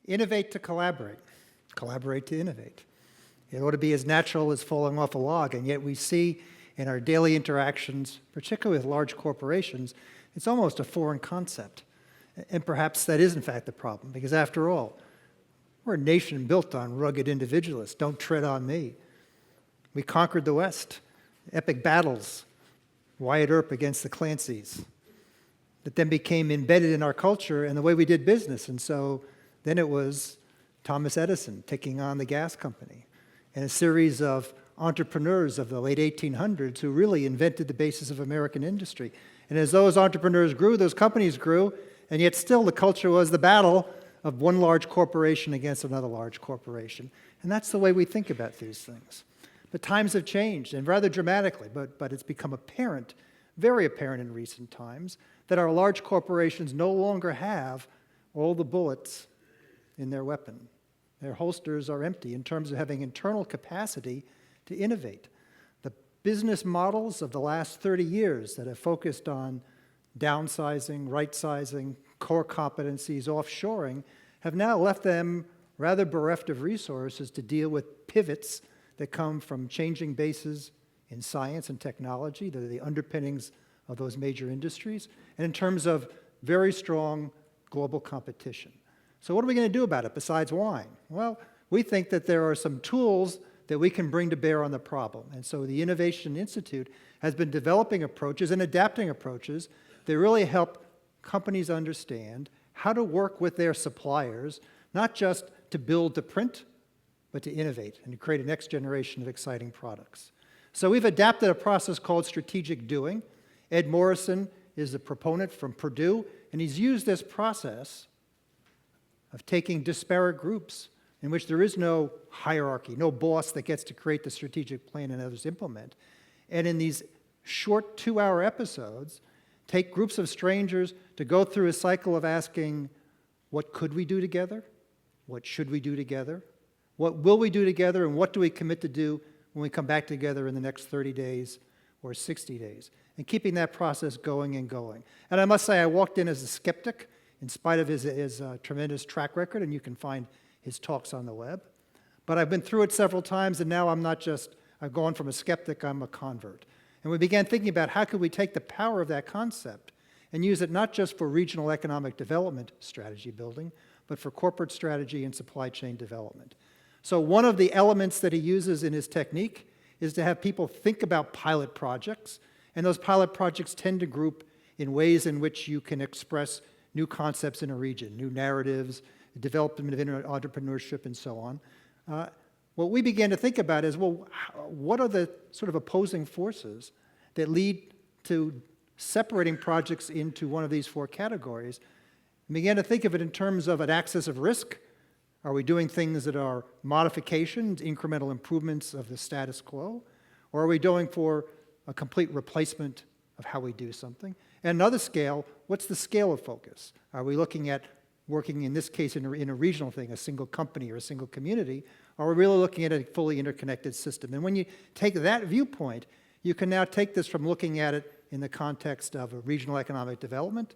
Innovate to collaborate. Collaborate to innovate. It ought to be as natural as falling off a log, and yet we see in our daily interactions, particularly with large corporations, it's almost a foreign concept. And perhaps that is in fact the problem, because after all, we're a nation built on rugged individualists. Don't tread on me. We conquered the West. Epic battles, Wyatt Earp against the Clancys, that then became embedded in our culture and the way we did business. And so then it was Thomas Edison taking on the gas company, and a series of entrepreneurs of the late 1800s who really invented the basis of American industry. And as those entrepreneurs grew, those companies grew, and yet still the culture was the battle of one large corporation against another large corporation. And that's the way we think about these things. But times have changed, and rather dramatically, but it's become apparent, very apparent in recent times, that our large corporations no longer have all the bullets in their weapon. Their holsters are empty in terms of having internal capacity to innovate. The business models of the last 30 years that have focused on downsizing, right-sizing, core competencies, offshoring, have now left them rather bereft of resources to deal with pivots that come from changing bases in science and technology, that are the underpinnings of those major industries, and in terms of very strong global competition. So what are we going to do about it besides whine? Well, we think that there are some tools that we can bring to bear on the problem. And so the Innovation Institute has been developing approaches and adapting approaches that really help companies understand how to work with their suppliers, not just to build to print, but to innovate and to create a next generation of exciting products. So we've adapted a process called strategic doing. Ed Morrison is the proponent from Purdue, and he's used this process of taking disparate groups in which there is no hierarchy, no boss that gets to create the strategic plan and others implement. And in these short 2-hour episodes, take groups of strangers to go through a cycle of asking, what could we do together? What should we do together? What will we do together, and what do we commit to do when we come back together in the next 30 days or 60 days? And keeping that process going and going. And I must say, I walked in as a skeptic, in spite of his tremendous track record, and you can find his talks on the web. But I've been through it several times, and now I've gone from a skeptic, I'm a convert. And we began thinking about how could we take the power of that concept and use it not just for regional economic development strategy building, but for corporate strategy and supply chain development. So one of the elements that he uses in his technique is to have people think about pilot projects, and those pilot projects tend to group in ways in which you can express new concepts in a region, new narratives, development of entrepreneurship, and so on. What we began to think about is, well, what are the sort of opposing forces that lead to separating projects into one of these 4 categories? And began to think of it in terms of an axis of risk. Are we doing things that are modifications, incremental improvements of the status quo? Or are we going for a complete replacement of how we do something? And another scale, what's the scale of focus? Are we looking at working, in this case, in a regional thing, a single company or a single community? Or are we really looking at a fully interconnected system? And when you take that viewpoint, you can now take this from looking at it in the context of a regional economic development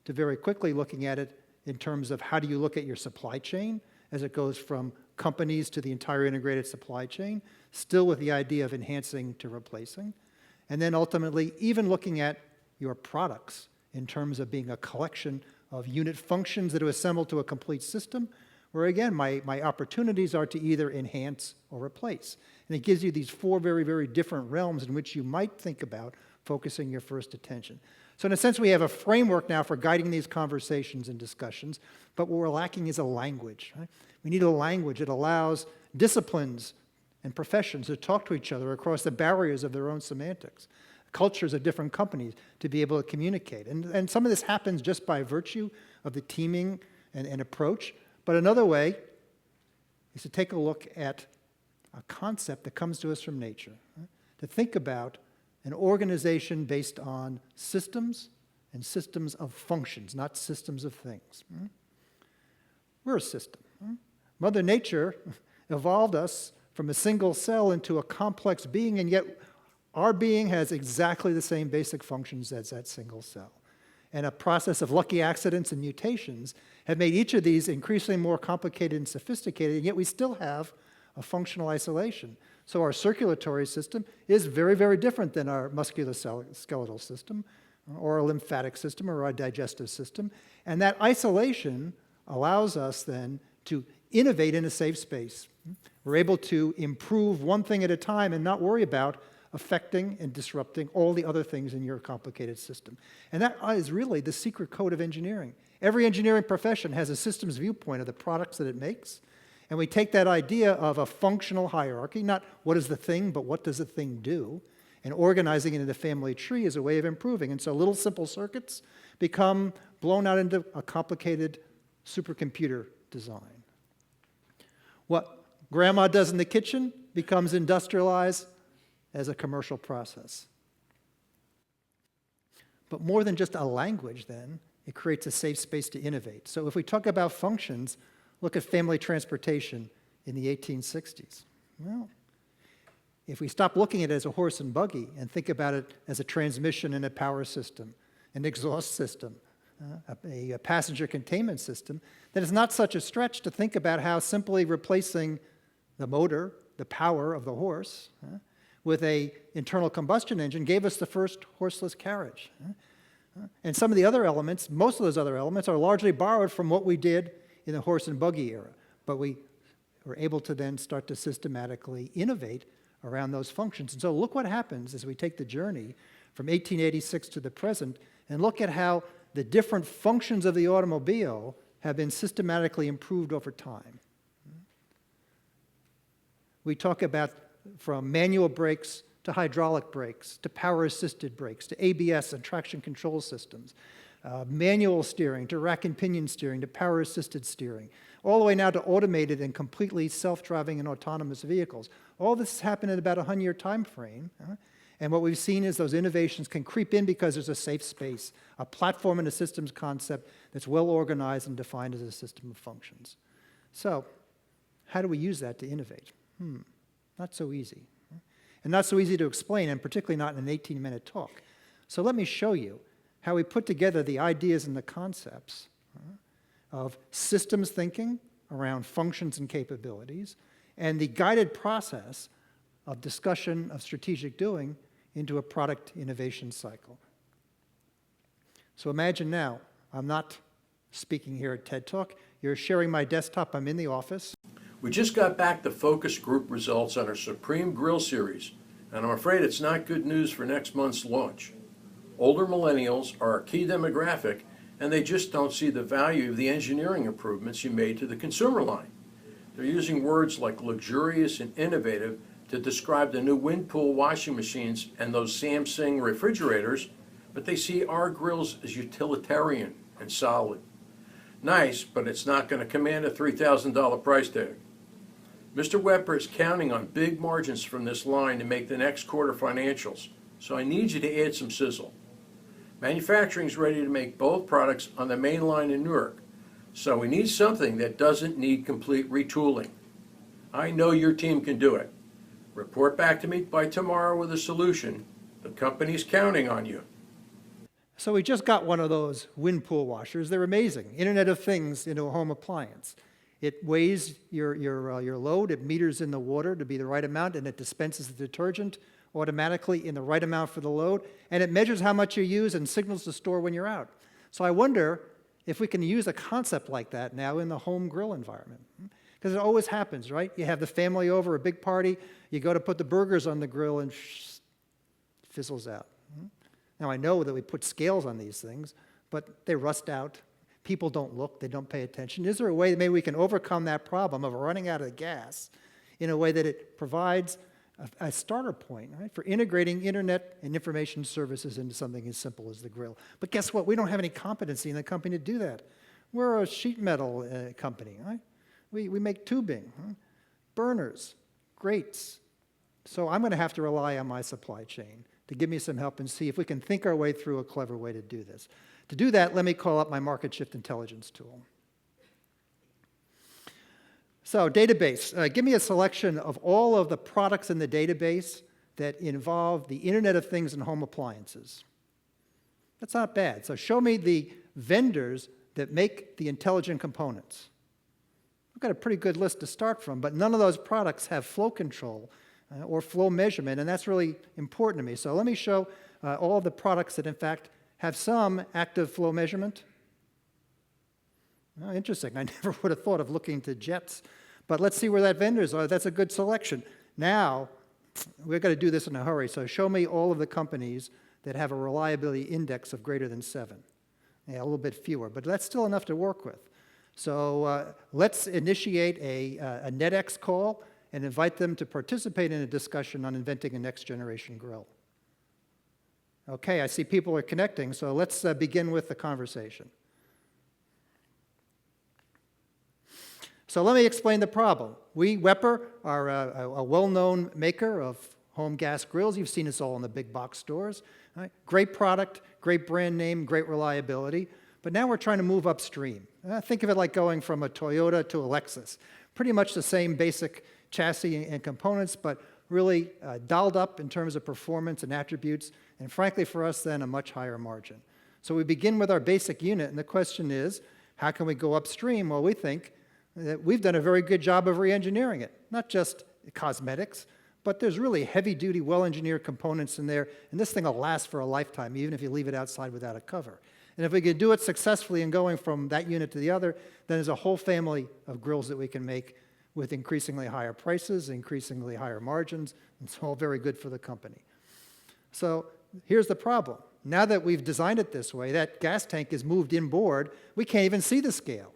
to very quickly looking at it in terms of how do you look at your supply chain as it goes from companies to the entire integrated supply chain, still with the idea of enhancing to replacing. And then ultimately, even looking at your products in terms of being a collection of unit functions that are assembled to a complete system, where again, my opportunities are to either enhance or replace. And it gives you these 4 very, very different realms in which you might think about focusing your first attention. So in a sense, we have a framework now for guiding these conversations and discussions, but what we're lacking is a language. Right? We need a language that allows disciplines and professions to talk to each other across the barriers of their own semantics, cultures of different companies to be able to communicate. And some of this happens just by virtue of the teaming and approach, but another way is to take a look at a concept that comes to us from nature, right? To think about an organization based on systems and systems of functions, not systems of things. We're a system. Mother Nature evolved us from a single cell into a complex being, and yet our being has exactly the same basic functions as that single cell. and a process of lucky accidents and mutations have made each of these increasingly more complicated and sophisticated, and yet we still have a functional isolation. So our circulatory system is very, very different than our musculoskeletal system, or our lymphatic system, or our digestive system. And that isolation allows us then to innovate in a safe space. We're able to improve one thing at a time and not worry about affecting and disrupting all the other things in your complicated system. And that is really the secret code of engineering. Every engineering profession has a systems viewpoint of the products that it makes. And we take that idea of a functional hierarchy, not what is the thing, but what does the thing do, and organizing it in the family tree is a way of improving. And so little simple circuits become blown out into a complicated supercomputer design. What grandma does in the kitchen becomes industrialized as a commercial process. But more than just a language then, it creates a safe space to innovate. So if we talk about functions, look at family transportation in the 1860s. Well, if we stop looking at it as a horse and buggy and think about it as a transmission and a power system, an exhaust system, a passenger containment system, then it's not such a stretch to think about how simply replacing the motor, the power of the horse, with an internal combustion engine gave us the first horseless carriage. And some of the other elements, most of those other elements, are largely borrowed from what we did in the horse and buggy era. But we were able to then start to systematically innovate around those functions. And so look what happens as we take the journey from 1886 to the present and look at how the different functions of the automobile have been systematically improved over time. We talk about from manual brakes to hydraulic brakes, to power-assisted brakes, to ABS and traction control systems, manual steering, to rack and pinion steering, to power-assisted steering, all the way now to automated and completely self-driving and autonomous vehicles. All this has happened in about a 100-year time frame. And what we've seen is those innovations can creep in because there's a safe space, a platform and a systems concept that's well organized and defined as a system of functions. So how do we use that to innovate? Not so easy. And not so easy to explain, and particularly not in an 18-minute talk. So let me show you how we put together the ideas and the concepts of systems thinking around functions and capabilities, and the guided process of discussion of strategic doing into a product innovation cycle. So imagine now, I'm not speaking here at TED Talk, you're sharing my desktop, I'm in the office. We just got back the focus group results on our Supreme Grill series, and I'm afraid it's not good news for next month's launch. Older millennials are our key demographic, and they just don't see the value of the engineering improvements you made to the consumer line. They're using words like luxurious and innovative to describe the new Whirlpool washing machines and those Samsung refrigerators, but they see our grills as utilitarian and solid. Nice, but it's not going to command a $3,000 price tag. Mr. Weber is counting on big margins from this line to make the next quarter financials, so I need you to add some sizzle. Manufacturing is ready to make both products on the main line in Newark, so we need something that doesn't need complete retooling. I know your team can do it. Report back to me by tomorrow with a solution. The company's counting on you. So we just got one of those Whirlpool washers. They're amazing. Internet of Things into a home appliance. It weighs your load, it meters in the water to be the right amount, and it dispenses the detergent automatically in the right amount for the load, and it measures how much you use and signals the store when you're out. So I wonder if we can use a concept like that now in the home grill environment. Because it always happens, right? You have the family over, a big party, you go to put the burgers on the grill and fizzles out. Now I know that we put scales on these things, but they rust out. People don't look, they don't pay attention. Is there a way that maybe we can overcome that problem of running out of gas in a way that it provides a starter point, right, for integrating internet and information services into something as simple as the grill? But guess what? We don't have any competency in the company to do that. We're a sheet metal company, right? We make tubing, burners, grates. So I'm going to have to rely on my supply chain to give me some help and see if we can think our way through a clever way to do this. To do that, let me call up my market shift intelligence tool. So database, give me a selection of all of the products in the database that involve the Internet of Things and home appliances. That's not bad. So show me the vendors that make the intelligent components. We've got a pretty good list to start from, but none of those products have flow control or flow measurement, and that's really important to me. So let me show all the products that, in fact, have some active flow measurement. Oh, interesting. I never would have thought of looking to jets, but let's see where that vendors are. That's a good selection. Now, we're going to do this in a hurry, so show me all of the companies that have a reliability index of greater than 7. Yeah, a little bit fewer, but that's still enough to work with. So let's initiate a NetX call and invite them to participate in a discussion on inventing a next-generation grill. Okay, I see people are connecting, so let's begin with the conversation. So let me explain the problem. We, Wepper, are a well-known maker of home gas grills. You've seen us all in the big box stores. Right? Great product, great brand name, great reliability. But now we're trying to move upstream. Think of it like going from a Toyota to a Lexus. Pretty much the same basic chassis and components, but really dialed up in terms of performance and attributes, and frankly for us then a much higher margin. So we begin with our basic unit, and the question is, how can we go upstream? Well, we think that we've done a very good job of re-engineering it, not just cosmetics, but there's really heavy-duty, well-engineered components in there, and this thing will last for a lifetime, even if you leave it outside without a cover. And if we can do it successfully in going from that unit to the other, then there's a whole family of grills that we can make with increasingly higher prices, increasingly higher margins, and it's all very good for the company. So here's the problem. Now that we've designed it this way, that gas tank is moved inboard, we can't even see the scale.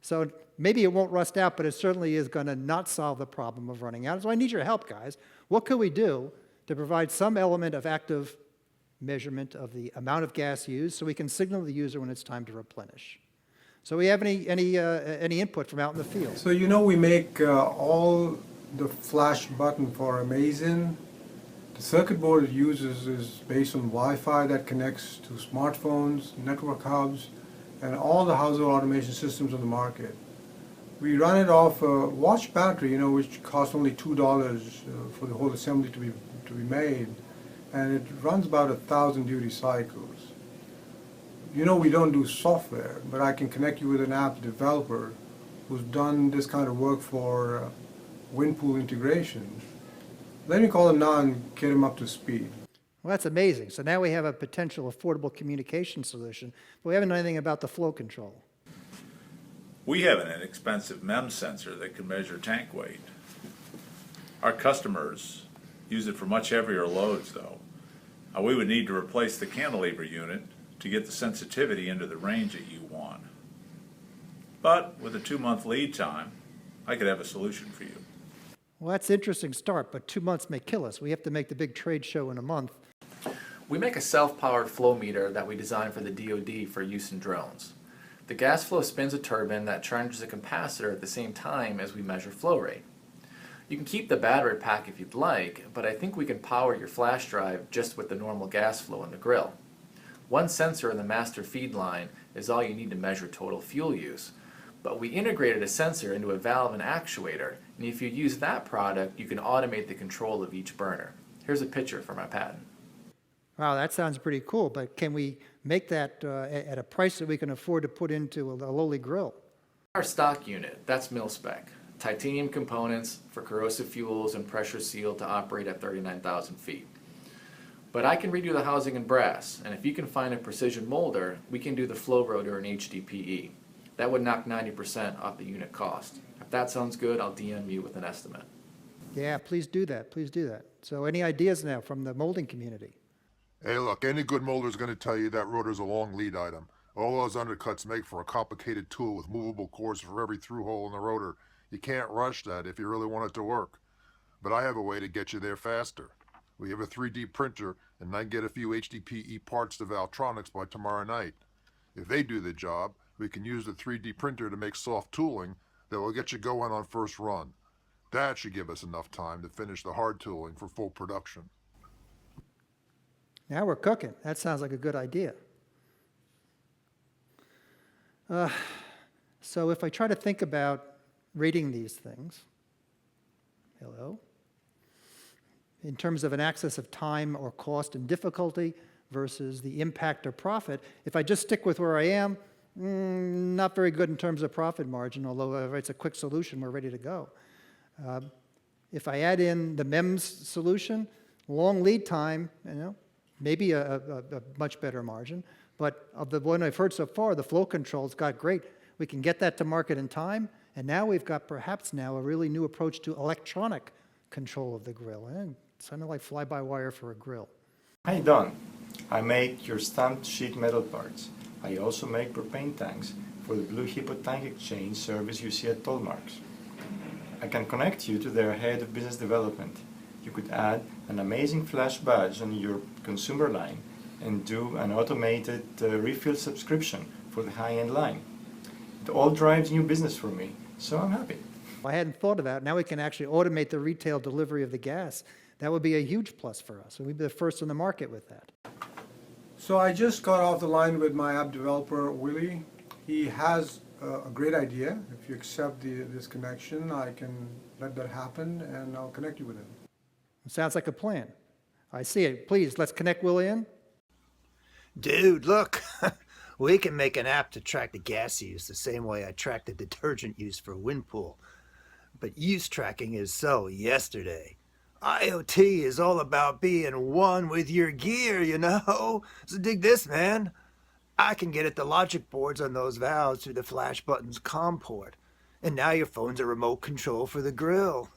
So maybe it won't rust out, but it certainly is going to not solve the problem of running out. So I need your help, guys. What could we do to provide some element of active measurement of the amount of gas used so we can signal the user when it's time to replenish? So we have any input from out in the field? So you know we make all the flash button for Amazon. The circuit board it uses is based on Wi-Fi that connects to smartphones, network hubs, and all the household automation systems on the market. We run it off a watch battery, which costs only $2 for the whole assembly to be made, and it runs about 1,000 duty cycles. We don't do software, but I can connect you with an app developer who's done this kind of work for wind pool integration. Let me call him now and get him up to speed. Well, that's amazing. So now we have a potential affordable communication solution, but we haven't done anything about the flow control. We have an inexpensive MEMS sensor that can measure tank weight. Our customers use it for much heavier loads, though. We would need to replace the cantilever unit to get the sensitivity into the range that you want. But with a 2-month lead time, I could have a solution for you. Well, that's an interesting start, but 2 months may kill us. We have to make the big trade show in a month. We make a self-powered flow meter that we designed for the DoD for use in drones. The gas flow spins a turbine that charges a capacitor at the same time as we measure flow rate. You can keep the battery pack if you'd like, but I think we can power your flash drive just with the normal gas flow in the grill. One sensor in the master feed line is all you need to measure total fuel use, but we integrated a sensor into a valve and actuator, and if you use that product, you can automate the control of each burner. Here's a picture for my patent. Wow, that sounds pretty cool, but can we make that at a price that we can afford to put into a lowly grill? Our stock unit, that's mil-spec. Titanium components for corrosive fuels and pressure sealed to operate at 39,000 feet. But I can redo the housing in brass, and if you can find a precision molder, we can do the flow rotor in HDPE. That would knock 90% off the unit cost. If that sounds good, I'll DM you with an estimate. Yeah, please do that. Please do that. So any ideas now from the molding community? Hey, look, any good molder is going to tell you that rotor's a long lead item. All those undercuts make for a complicated tool with movable cores for every through hole in the rotor. You can't rush that if you really want it to work. But I have a way to get you there faster. We have a 3D printer, and I can get a few HDPE parts to Valtronics by tomorrow night. If they do the job, we can use the 3D printer to make soft tooling that will get you going on first run. That should give us enough time to finish the hard tooling for full production. Now we're cooking. That sounds like a good idea. So if I try to think about rating these things, in terms of an axis of time or cost and difficulty, versus the impact of profit. If I just stick with where I am, not very good in terms of profit margin, although if it's a quick solution, we're ready to go. If I add in the MEMS solution, long lead time, maybe a much better margin, but of the one I've heard so far, the flow control's got great. We can get that to market in time, and now we've got perhaps now a really new approach to electronic control of the grill. It's kind of like fly-by-wire for a grill. Hi Don, I make your stamped sheet metal parts. I also make propane tanks for the Blue Hippo tank exchange service you see at toll marks. I can connect you to their head of business development. You could add an amazing flash badge on your consumer line and do an automated refill subscription for the high-end line. It all drives new business for me, so I'm happy. I hadn't thought of that. Now we can actually automate the retail delivery of the gas. That would be a huge plus for us, and we'd be the first in the market with that. So I just got off the line with my app developer, Willie. He has a great idea. If you accept this connection, I can let that happen, and I'll connect you with him. Sounds like a plan. I see it. Please, let's connect Willie in. Dude, look. We can make an app to track the gas use the same way I track the detergent use for Winpool. But use tracking is so yesterday. IoT is all about being one with your gear, So dig this, man. I can get at the logic boards on those valves through the flash button's COM port. And now your phone's a remote control for the grill.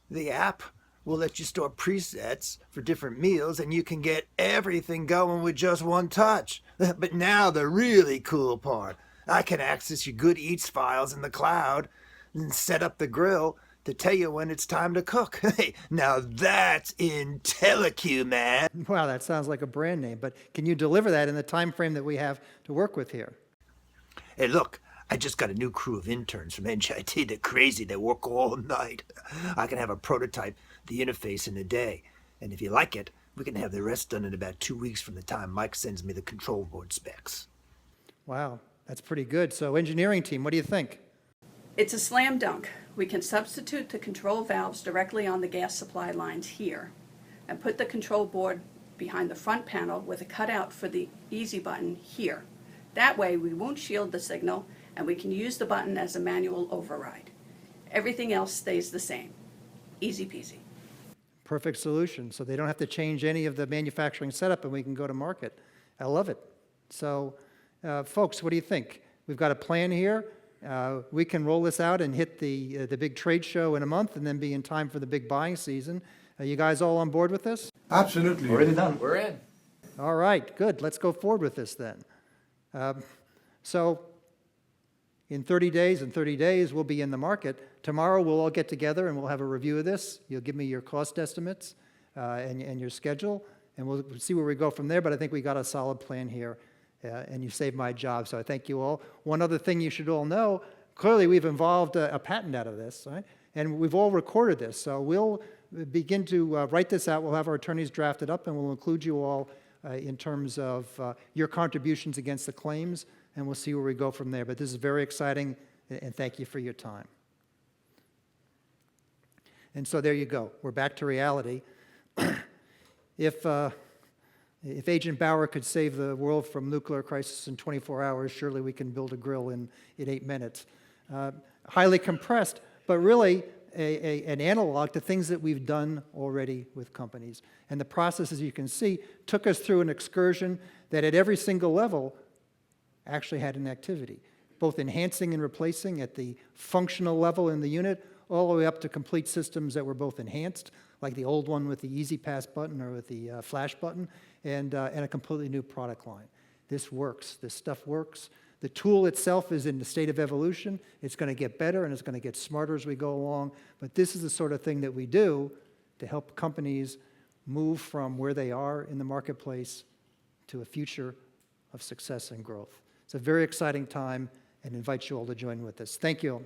The app will let you store presets for different meals, and you can get everything going with just one touch. But now the really cool part. I can access your Good Eats files in the cloud and set up the grill to tell you when it's time to cook. Hey, now that's IntelliQ, man. Wow, that sounds like a brand name, but can you deliver that in the time frame that we have to work with here? Hey, look, I just got a new crew of interns from NJIT. They're crazy. They work all night. I can have a prototype, the interface, in a day. And if you like it, we can have the rest done in about 2 weeks from the time Mike sends me the control board specs. Wow, that's pretty good. So engineering team, what do you think? It's a slam dunk. We can substitute the control valves directly on the gas supply lines here and put the control board behind the front panel with a cutout for the easy button here. That way we won't shield the signal and we can use the button as a manual override. Everything else stays the same. Easy peasy. Perfect solution. So they don't have to change any of the manufacturing setup and we can go to market. I love it. So folks, what do you think? We've got a plan here. We can roll this out and hit the big trade show in a month and then be in time for the big buying season. Are you guys all on board with this? Absolutely. Already done. We're in. All right, good. Let's go forward with this then. So in 30 days, we'll be in the market. Tomorrow, we'll all get together and we'll have a review of this. You'll give me your cost estimates and your schedule, and we'll see where we go from there. But I think we got a solid plan here, and you saved my job, so I thank you all. One other thing you should all know, clearly we've involved a patent out of this, right? And we've all recorded this, so we'll begin to write this out. We'll have our attorneys draft it up, and we'll include you all in terms of your contributions against the claims, and we'll see where we go from there. But this is very exciting, and thank you for your time. And so there you go. We're back to reality. If Agent Bauer could save the world from nuclear crisis in 24 hours, surely we can build a grill in 8 minutes. Highly compressed, but really an analog to things that we've done already with companies. And the process, as you can see, took us through an excursion that at every single level actually had an activity, both enhancing and replacing at the functional level in the unit, all the way up to complete systems that were both enhanced, like the old one with the Easy Pass button or with the flash button, and a completely new product line. This works. This stuff works. The tool itself is in the state of evolution. It's going to get better and it's going to get smarter as we go along. But this is the sort of thing that we do to help companies move from where they are in the marketplace to a future of success and growth. It's a very exciting time, and invite you all to join with us. Thank you all.